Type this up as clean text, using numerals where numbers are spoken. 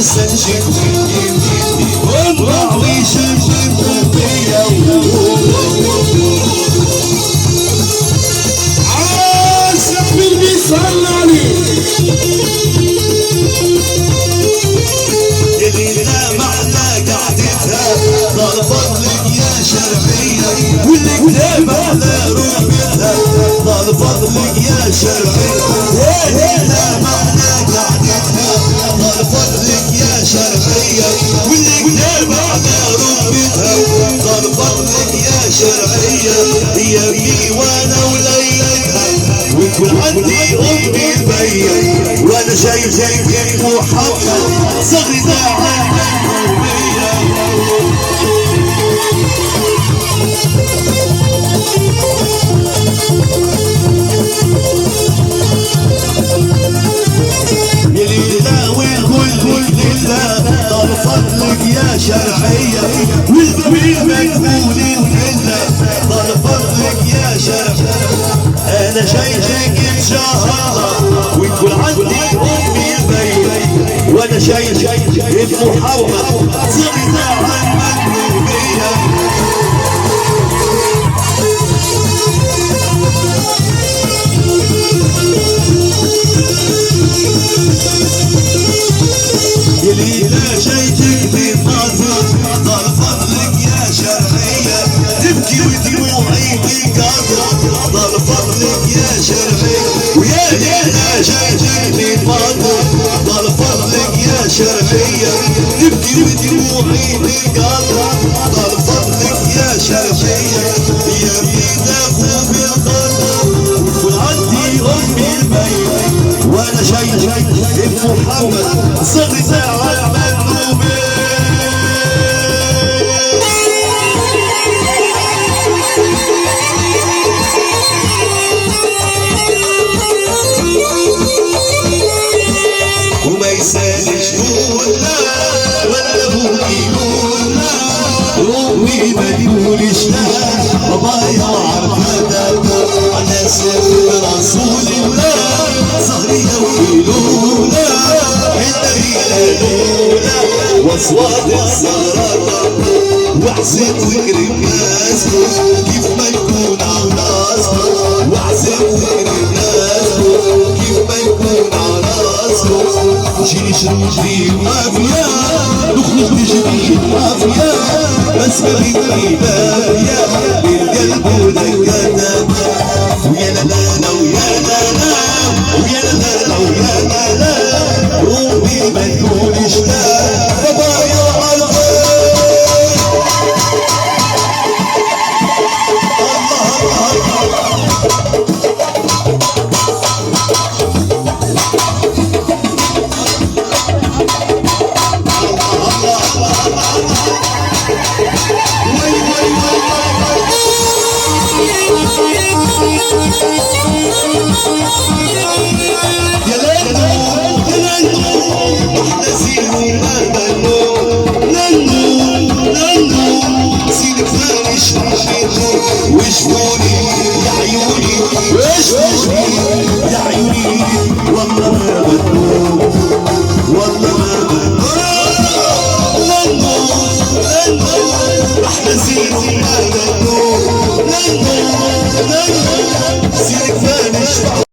استنشق وانطع ويشم فيا عاسف من بيصلاني يلينا محلى قعدتها طال فضلك يا شرعية والكتاب على روحها طال فضلك يا شرعية يلينا محلى قعدتها طال فضلك يا شرعية والكتاب على روحها طال فضلك يا شرعية هي ابني وانا وليلتها ويكون عندي امي البيت وانا شايفك محمد صغري داعي طال فضلك يا شرعية والبيت مقبول الحلة طال فضلك يا شرعية انا شايفك مشهرة ويكون عندي امي البيت وانا شايفك محمد صغيرة عن مقلوبية يلينا شايفك بماضي طال فضلك يا شرعية تبكي ودموعي تنقطع طال فضلك يا شرعية ويا لينا شايفك بماضي طال فضلك يا شرعية تبكي ودموعي تنقطع طال فضلك يا شرعية يا بينا خوف القلب ويكون عندي امي البيت وانا شايفك محمد صغري ساعة المقلوبين وما يسالش يقول لا ولا ابوك يقول لا امي ما يقولش لا بابايا عرفتك على سر رسول الله صهرية ويلولا واصوات السهرات واحسن وكرم ناسكم كيف ما يكون على راسكم واحسن وكرم ناسكم كيف ما يكون على راسكم نجي نشرب في مافيا نخرج نجري مافيا بس ما بيدري بافيا بالقلب ودقاتها ويا لا لا ويا لا لا ويا لا لا ويا لا لا روحي ما يقولش لا بابايا يا ليلو احنا زين ومالنا